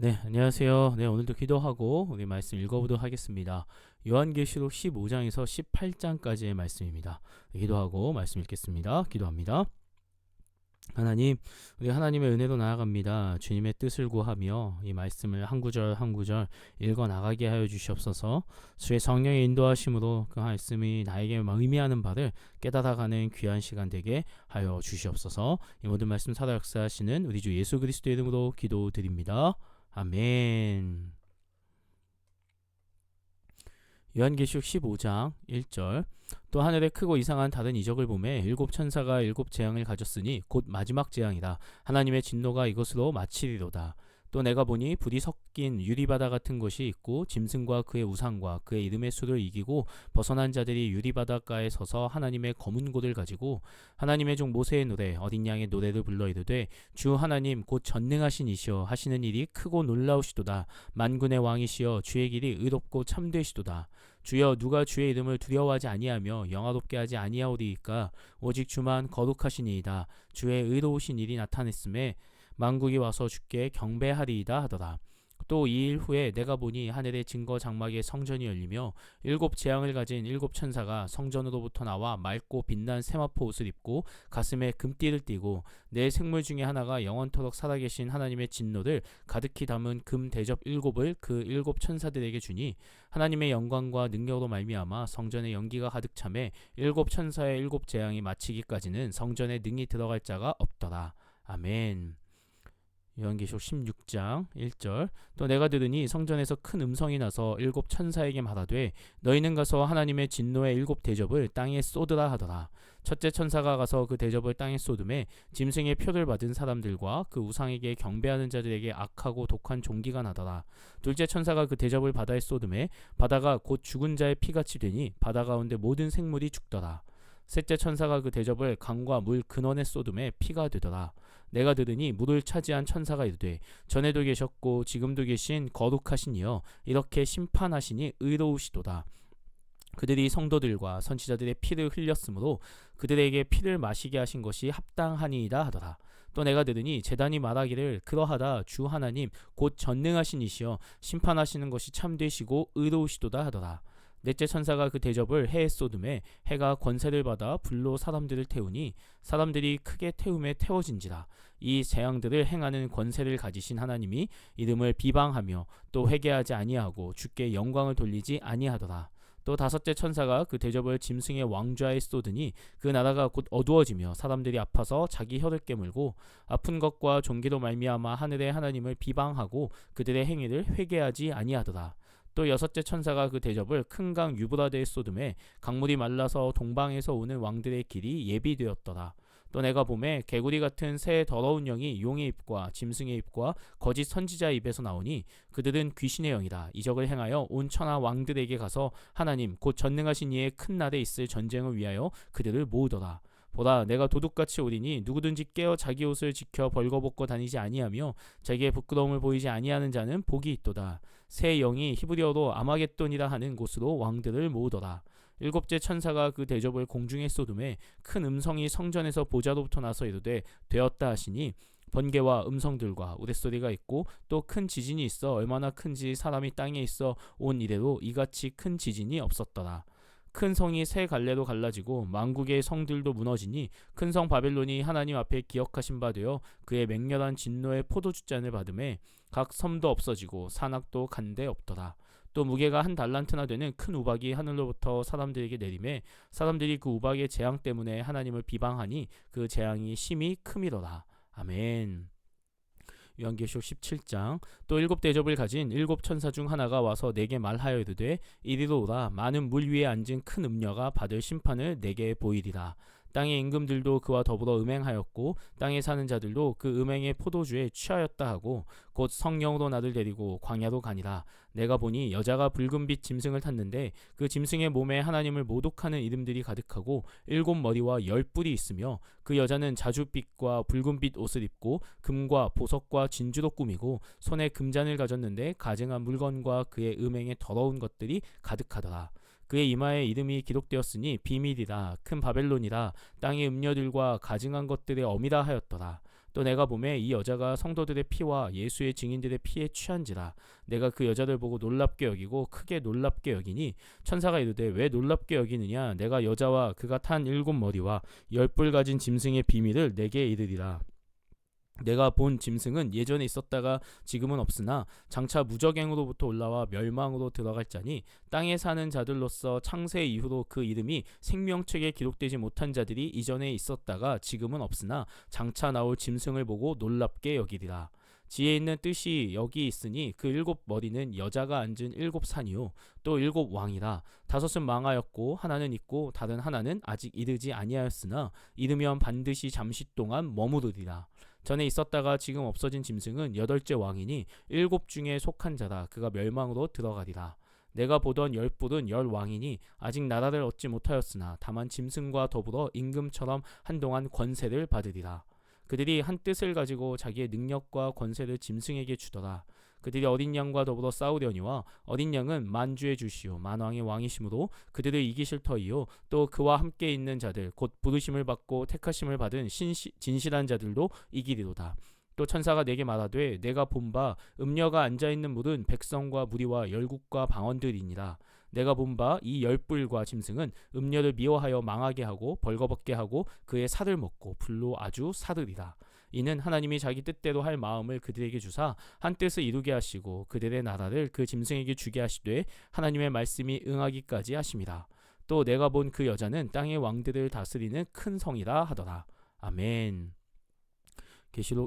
네, 안녕하세요. 네, 오늘도 기도하고 우리 말씀 읽어보도록 하겠습니다. 요한계시록 15장에서 18장까지의 말씀입니다. 기도하고 말씀 읽겠습니다. 기도합니다. 하나님, 우리 하나님의 은혜로 나아갑니다. 주님의 뜻을 구하며 이 말씀을 한 구절 한 구절 읽어 나가게 하여 주시옵소서. 주의 성령의 인도하심으로 그 말씀이 나에게 의미하는 바를 깨달아가는 귀한 시간 되게 하여 주시옵소서. 이 모든 말씀 살아 역사하시는 우리 주 예수 그리스도의 이름으로 기도드립니다. 아멘. 요한계시록 15장 1절. 또 하늘에 크고 이상한 다른 이적을 보매 일곱 천사가 일곱 재앙을 가졌으니 곧 마지막 재앙이라. 하나님의 진노가 이것으로 마치리로다. 또 내가 보니 불이 섞인 유리바다 같은 것이 있고 짐승과 그의 우상과 그의 이름의 수를 이기고 벗어난 자들이 유리바닷가에 서서 하나님의 검은 고를 가지고 하나님의 종 모세의 노래 어린 양의 노래를 불러 이르되 주 하나님 곧 전능하신 이시여 하시는 일이 크고 놀라우시도다. 만군의 왕이시여 주의 길이 의롭고 참되시도다. 주여 누가 주의 이름을 두려워하지 아니하며 영화롭게 하지 아니하오리이까. 오직 주만 거룩하시니이다. 주의 의로우신 일이 나타냈음에 만국이 와서 주께 경배하리이다 하더라. 또 2일 후에 내가 보니 하늘의 증거 장막의 성전이 열리며 일곱 재앙을 가진 일곱 천사가 성전으로부터 나와 맑고 빛난 세마포 옷을 입고 가슴에 금띠를 띠고 네 생물 중에 하나가 영원토록 살아계신 하나님의 진노를 가득히 담은 금 대접 일곱을 그 일곱 천사들에게 주니 하나님의 영광과 능력으로 말미암아 성전에 연기가 가득 차매 일곱 천사의 일곱 재앙이 마치기까지는 성전에 능히 들어갈 자가 없더라. 아멘. 요한계시록 16장 1절. 또 내가 들으니 성전에서 큰 음성이 나서 일곱 천사에게 말하되 너희는 가서 하나님의 진노의 일곱 대접을 땅에 쏟으라 하더라. 첫째 천사가 가서 그 대접을 땅에 쏟음에 짐승의 표를 받은 사람들과 그 우상에게 경배하는 자들에게 악하고 독한 종기가 나더라. 둘째 천사가 그 대접을 바다에 쏟음에 바다가 곧 죽은 자의 피같이 되니 바다 가운데 모든 생물이 죽더라. 셋째 천사가 그 대접을 강과 물 근원에 쏟음에 피가 되더라. 내가 들으니 물을 차지한 천사가 이르되 전에도 계셨고 지금도 계신 거룩하신 이여 이렇게 심판하시니 의로우시도다. 그들이 성도들과 선지자들의 피를 흘렸으므로 그들에게 피를 마시게 하신 것이 합당하니이다 하더라. 또 내가 들으니 제단이 말하기를 그러하다 주 하나님 곧 전능하신 이시여 심판하시는 것이 참되시고 의로우시도다 하더라. 넷째 천사가 그 대접을 해에 쏟음에 해가 권세를 받아 불로 사람들을 태우니 사람들이 크게 태움에 태워진지라. 이 재앙들을 행하는 권세를 가지신 하나님이 이름을 비방하며 또 회개하지 아니하고 주께 영광을 돌리지 아니하더라. 또 다섯째 천사가 그 대접을 짐승의 왕좌에 쏟으니 그 나라가 곧 어두워지며 사람들이 아파서 자기 혀를 깨물고 아픈 것과 종기로 말미암아 하늘의 하나님을 비방하고 그들의 행위를 회개하지 아니하더라. 또 여섯째 천사가 그 대접을 큰 강 유브라데에 쏟음에 강물이 말라서 동방에서 오는 왕들의 길이 예비되었더라. 또 내가 보매 개구리 같은 새 더러운 영이 용의 입과 짐승의 입과 거짓 선지자의 입에서 나오니 그들은 귀신의 영이다. 이적을 행하여 온 천하 왕들에게 가서 하나님 곧 전능하신 이의 큰 날에 있을 전쟁을 위하여 그들을 모으더라. 보라 내가 도둑같이 오리니 누구든지 깨어 자기 옷을 지켜 벌거벗고 다니지 아니하며 자기의 부끄러움을 보이지 아니하는 자는 복이 있도다. 새 영이 히브리어로 아마겟돈이라 하는 곳으로 왕들을 모으더라. 일곱째 천사가 그 대접을 공중에 쏟음에 큰 음성이 성전에서 보좌로부터 나서 이르되 되었다 하시니 번개와 음성들과 우레소리가 있고 또 큰 지진이 있어 얼마나 큰지 사람이 땅에 있어 온 이래로 이같이 큰 지진이 없었더라. 큰 성이 세 갈래로 갈라지고 만국의 성들도 무너지니 큰 성 바벨론이 하나님 앞에 기억하신 바 되어 그의 맹렬한 진노의 포도주잔을 받음에 각 섬도 없어지고 산악도 간데 없더라. 또 무게가 한 달란트나 되는 큰 우박이 하늘로부터 사람들에게 내림에 사람들이 그 우박의 재앙 때문에 하나님을 비방하니 그 재앙이 심히 크미로라. 아멘. 요한계시록 17장. 또 일곱 대접을 가진 일곱 천사 중 하나가 와서 내게 말하여 이르되 이리로 오라. 많은 물 위에 앉은 큰 음녀가 받을 심판을 내게 보이리라. 땅의 임금들도 그와 더불어 음행하였고 땅에 사는 자들도 그 음행의 포도주에 취하였다 하고 곧 성령으로 나를 데리고 광야로 가니라. 내가 보니 여자가 붉은빛 짐승을 탔는데 그 짐승의 몸에 하나님을 모독하는 이름들이 가득하고 일곱 머리와 열 뿔이 있으며 그 여자는 자줏빛과 붉은빛 옷을 입고 금과 보석과 진주로 꾸미고 손에 금잔을 가졌는데 가증한 물건과 그의 음행의 더러운 것들이 가득하더라. 그의 이마에 이름이 기록되었으니 비밀이라 큰 바벨론이라 땅의 음녀들과 가증한 것들의 어미라 하였더라. 또 내가 보매 이 여자가 성도들의 피와 예수의 증인들의 피에 취한지라. 내가 그 여자들 보고 놀랍게 여기고 크게 놀랍게 여기니 천사가 이르되 왜 놀랍게 여기느냐. 내가 여자와 그가 탄 7머리와 10뿔 가진 짐승의 비밀을 내게 이르리라. 내가 본 짐승은 예전에 있었다가 지금은 없으나 장차 무적행으로부터 올라와 멸망으로 들어갈 자니 땅에 사는 자들로서 창세 이후로 그 이름이 생명책에 기록되지 못한 자들이 이전에 있었다가 지금은 없으나 장차 나올 짐승을 보고 놀랍게 여기리라. 지혜 있는 뜻이 여기 있으니 그 7머리는 여자가 앉은 7산이요 또 7왕이라. 5은 망하였고 하나는 있고 다른 하나는 아직 이르지 아니하였으나 이르면 반드시 잠시 동안 머무르리라. 전에 있었다가 지금 없어진 짐승은 8째 왕이니 7 중에 속한 자라. 그가 멸망으로 들어가리라. 내가 보던 10뿔은 10왕이니 아직 나라를 얻지 못하였으나 다만 짐승과 더불어 임금처럼 한동안 권세를 받으리라. 그들이 한 뜻을 가지고 자기의 능력과 권세를 짐승에게 주더라. 그들이 어린 양과 더불어 싸우려니와 어린 양은 만주의 주시오 만왕의 왕이시므로 그들을 이기실 터이요 또 그와 함께 있는 자들 곧 부르심을 받고 택하심을 받은 진실한 자들도 이기리로다. 또 천사가 내게 말하되 내가 본 바 음녀가 앉아있는 물은 백성과 무리와 열국과 방언들이니라. 내가 본 바 이 10뿔과 짐승은 음녀를 미워하여 망하게 하고 벌거벗게 하고 그의 살을 먹고 불로 아주 사르리라. 이는 하나님이 자기 뜻대로 할 마음을 그들에게 주사 한 뜻을 이루게 하시고 그들의 나라를 그 짐승에게 주게 하시되 하나님의 말씀이 응하기까지 하심이라. 또 내가 본 그 여자는 땅의 왕들을 다스리는 큰 성이라 하더라. 아멘.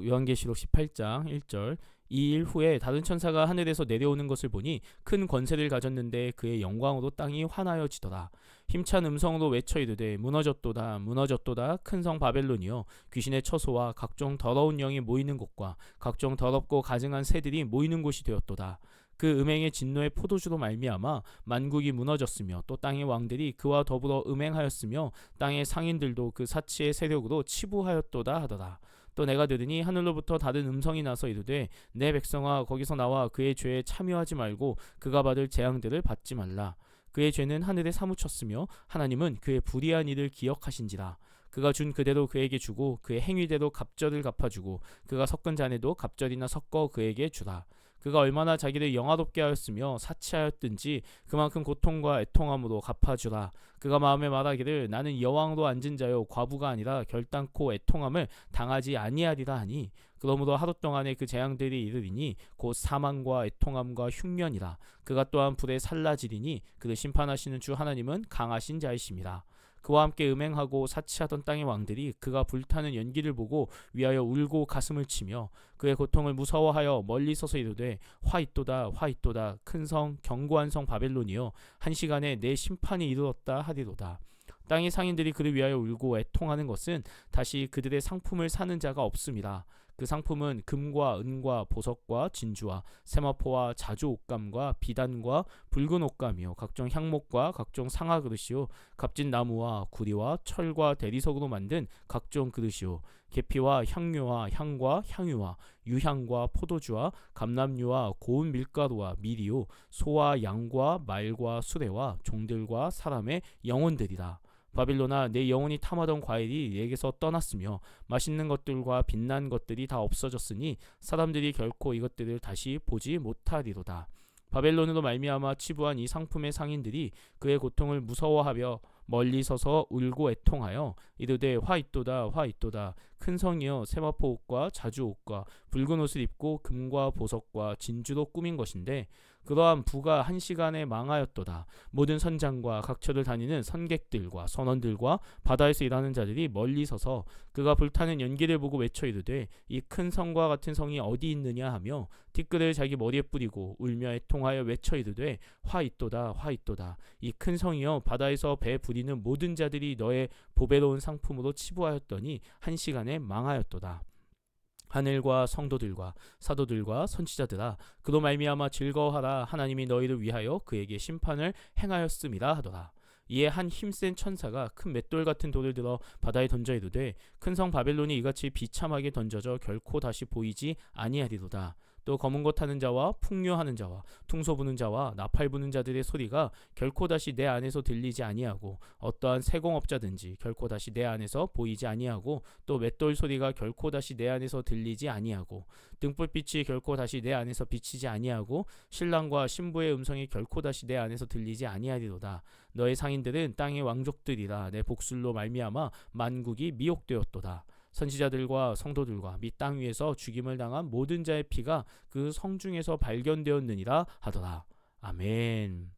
요한계시록 18장 1절. 이 일 후에 다른 천사가 하늘에서 내려오는 것을 보니 큰 권세를 가졌는데 그의 영광으로 땅이 환하여지더라. 힘찬 음성으로 외쳐 이르되 무너졌도다 무너졌도다 큰 성 바벨론이여 귀신의 처소와 각종 더러운 영이 모이는 곳과 각종 더럽고 가증한 새들이 모이는 곳이 되었도다. 그 음행의 진노의 포도주로 말미암아 만국이 무너졌으며 또 땅의 왕들이 그와 더불어 음행하였으며 땅의 상인들도 그 사치의 세력으로 치부하였도다 하더라. 또 내가 들으니 하늘로부터 다른 음성이 나서 이르되 내 백성아 거기서 나와 그의 죄에 참여하지 말고 그가 받을 재앙들을 받지 말라. 그의 죄는 하늘에 사무쳤으며 하나님은 그의 불의한 일을 기억하신지라. 그가 준 그대로 그에게 주고 그의 행위대로 갑절을 갚아주고 그가 섞은 잔에도 갑절이나 섞어 그에게 주라. 그가 얼마나 자기를 영화롭게 하였으며 사치하였든지 그만큼 고통과 애통함으로 갚아주라. 그가 마음에 말하기를 나는 여왕으로 앉은 자요 과부가 아니라 결단코 애통함을 당하지 아니하리라 하니 그러므로 하루 동안에 그 재앙들이 이르리니 곧 사망과 애통함과 흉년이라. 그가 또한 불에 살라지리니 그를 심판하시는 주 하나님은 강하신 자이심이라. 그와 함께 음행하고 사치하던 땅의 왕들이 그가 불타는 연기를 보고 위하여 울고 가슴을 치며 그의 고통을 무서워하여 멀리 서서 이르되 화 있도다 화 있도다 큰 성 견고한 성 바벨론이여 한 시간에 내 심판이 이르렀다 하리로다. 땅의 상인들이 그를 위하여 울고 애통하는 것은 다시 그들의 상품을 사는 자가 없음이라. 그 상품은 금과 은과 보석과 진주와 세마포와 자주 옷감과 비단과 붉은 옷감이요 각종 향목과 각종 상아 그릇이요 값진 나무와 구리와 철과 대리석으로 만든 각종 그릇이요 계피와 향료와 향과 향유와 유향과 포도주와 감람류와 고운 밀가루와 밀이요 소와 양과 말과 수레와 종들과 사람의 영혼들이라. 바빌론아 내 영혼이 탐하던 과일이 내게서 떠났으며 맛있는 것들과 빛난 것들이 다 없어졌으니 사람들이 결코 이것들을 다시 보지 못하리로다. 바벨론으로 말미암아 치부한 이 상품의 상인들이 그의 고통을 무서워하며 멀리 서서 울고 애통하여 이르되 화 있도다 화 있도다 큰 성이여 세마포 옷과 자주 옷과 붉은 옷을 입고 금과 보석과 진주로 꾸민 것인데 그러한 부가 한 시간에 망하였도다. 모든 선장과 각처를 다니는 선객들과 선원들과 바다에서 일하는 자들이 멀리 서서 그가 불타는 연기를 보고 외쳐 이르되 이 큰 성과 같은 성이 어디 있느냐 하며 티끌을 자기 머리에 뿌리고 울며 애통하여 외쳐 이르되 화 있도다 화 있도다 이 큰 성이여 바다에서 배 부리는 모든 자들이 너의 보배로운 상품으로 치부하였더니 한 시간에 망하였도다. 하늘과 성도들과 사도들과 선지자들아 그로 말미암아 즐거워하라. 하나님이 너희를 위하여 그에게 심판을 행하였음이라 하더라. 이에 한 힘센 천사가 큰 맷돌 같은 돌을 들어 바다에 던져 이르되 큰 성 바벨론이 이같이 비참하게 던져져 결코 다시 보이지 아니하리로다. 또 검은 것 타는 자와 풍류하는 자와 퉁소 부는 자와 나팔 부는 자들의 소리가 결코 다시 내 안에서 들리지 아니하고 어떠한 세공업자든지 결코 다시 내 안에서 보이지 아니하고 또 맷돌 소리가 결코 다시 내 안에서 들리지 아니하고 등불빛이 결코 다시 내 안에서 비치지 아니하고 신랑과 신부의 음성이 결코 다시 내 안에서 들리지 아니하리로다. 너의 상인들은 땅의 왕족들이라. 내 복술로 말미암아 만국이 미혹되었도다. 선지자들과 성도들과 및 땅 위에서 죽임을 당한 모든 자의 피가 그 성중에서 발견되었느니라 하더라. 아멘.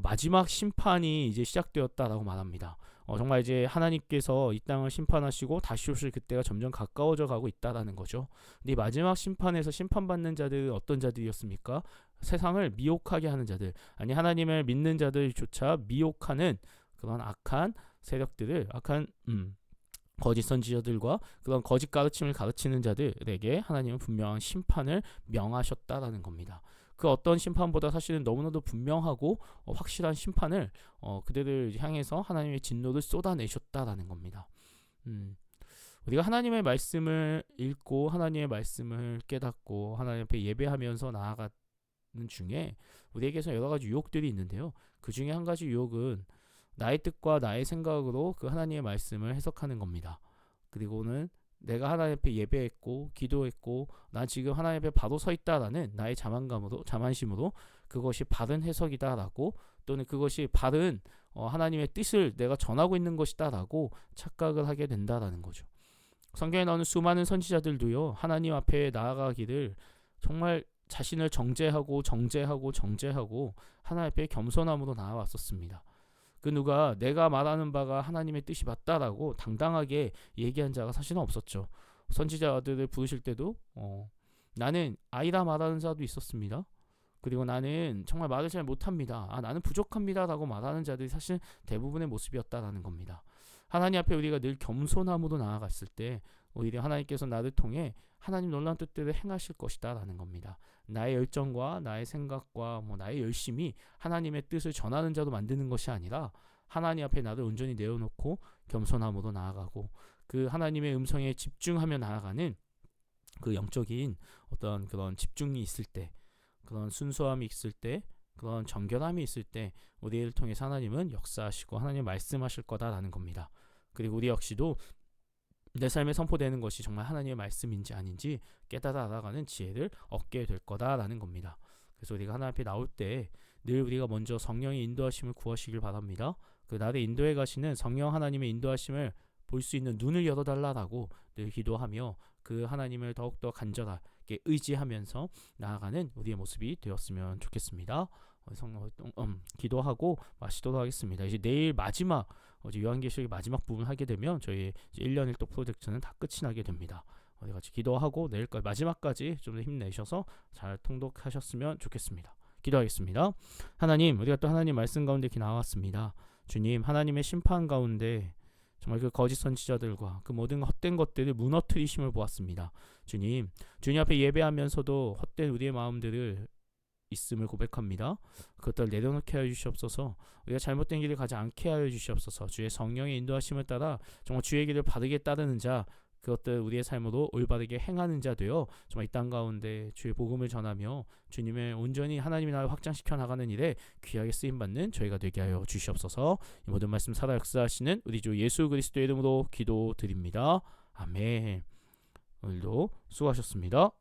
마지막 심판이 이제 시작되었다라고 말합니다. 정말 이제 하나님께서 이 땅을 심판하시고 다시 오실 그때가 점점 가까워져 가고 있다라는 거죠. 근데 이 마지막 심판에서 심판받는 자들은 어떤 자들이었습니까? 세상을 미혹하게 하는 자들, 아니 하나님을 믿는 자들조차 미혹하는 그런 악한 세력들을, 악한 거짓 선지자들과 그런 거짓 가르침을 가르치는 자들에게 하나님은 분명한 심판을 명하셨다라는 겁니다. 그 어떤 심판보다 사실은 너무나도 분명하고 확실한 심판을 그들을 향해서 하나님의 진노를 쏟아내셨다라는 겁니다. 우리가 하나님의 말씀을 읽고 하나님의 말씀을 깨닫고 하나님 앞에 예배하면서 나아가는 중에 우리에게서 여러 가지 유혹들이 있는데요. 그 중에 한 가지 유혹은 나의 뜻과 나의 생각으로 그 하나님의 말씀을 해석하는 겁니다. 그리고는 내가 하나님 앞에 예배했고 기도했고 난 지금 하나님 앞에 바로 서 있다라는 나의 자만심으로 그것이 바른 해석이다라고, 또는 그것이 바른 하나님의 뜻을 내가 전하고 있는 것이다라고 착각을 하게 된다라는 거죠. 성경에 나오는 수많은 선지자들도요, 하나님 앞에 나아가기를 정말 자신을 정죄하고 하나님 앞에 겸손함으로 나아왔었습니다. 그 누가 내가 말하는 바가 하나님의 뜻이 맞다라고 당당하게 얘기한 자가 사실은 없었죠. 선지자들을 부르실 때도 나는 아이라 말하는 자도 있었습니다. 그리고 나는 정말 말을 잘 못합니다. 나는 부족합니다 라고 말하는 자들이 사실 대부분의 모습이었다라는 겁니다. 하나님 앞에 우리가 늘 겸손함으로 나아갔을 때 오히려 하나님께서 나를 통해 하나님 놀라운 뜻들을 행하실 것이다 라는 겁니다. 나의 열정과 나의 생각과 나의 열심이 하나님의 뜻을 전하는 자로 만드는 것이 아니라 하나님 앞에 나를 온전히 내어놓고 겸손함으로 나아가고 그 하나님의 음성에 집중하며 나아가는 그 영적인 어떤 그런 집중이 있을 때, 그런 순수함이 있을 때, 그런 정결함이 있을 때 우리를 통해서 하나님은 역사하시고 하나님 말씀하실 거다라는 겁니다. 그리고 우리 역시도 내 삶에 선포되는 것이 정말 하나님의 말씀인지 아닌지 깨달아 알아가는 지혜를 얻게 될 거다라는 겁니다. 그래서 우리가 하나님 앞에 나올 때 늘 우리가 먼저 성령의 인도하심을 구하시길 바랍니다. 그 나를 인도해 가시는 성령 하나님의 인도하심을 볼 수 있는 눈을 열어달라고 늘 기도하며 그 하나님을 더욱더 간절하게 의지하면서 나아가는 우리의 모습이 되었으면 좋겠습니다. 기도하고 마치도록 하겠습니다. 이제 내일 마지막 요한계시록의 마지막 부분 하게 되면 저희 1년 1독 프로젝트는 다 끝이 나게 됩니다. 같이 기도하고 내일까지 마지막까지 좀 더 힘내셔서 잘 통독하셨으면 좋겠습니다. 기도하겠습니다. 하나님, 우리가 또 하나님 말씀 가운데 이렇게 나왔습니다. 주님, 하나님의 심판 가운데 정말 그 거짓 선지자들과 그 모든 헛된 것들을 무너뜨리심을 보았습니다. 주님 앞에 예배하면서도 헛된 우리의 마음들을 있음을 고백합니다. 그것들을 내려놓게 하여 주시옵소서. 우리가 잘못된 길을 가지 않게 하여 주시옵소서. 주의 성령의 인도하심을 따라 정말 주의 길을 바르게 따르는 자, 그것들 우리의 삶으로 올바르게 행하는 자 되어 정말 이 땅 가운데 주의 복음을 전하며 주님의 온전히 하나님의 나라를 확장시켜 나가는 일에 귀하게 쓰임받는 저희가 되게 하여 주시옵소서. 이 모든 말씀 살아 역사하시는 우리 주 예수 그리스도의 이름으로 기도드립니다. 아멘. 오늘도 수고하셨습니다.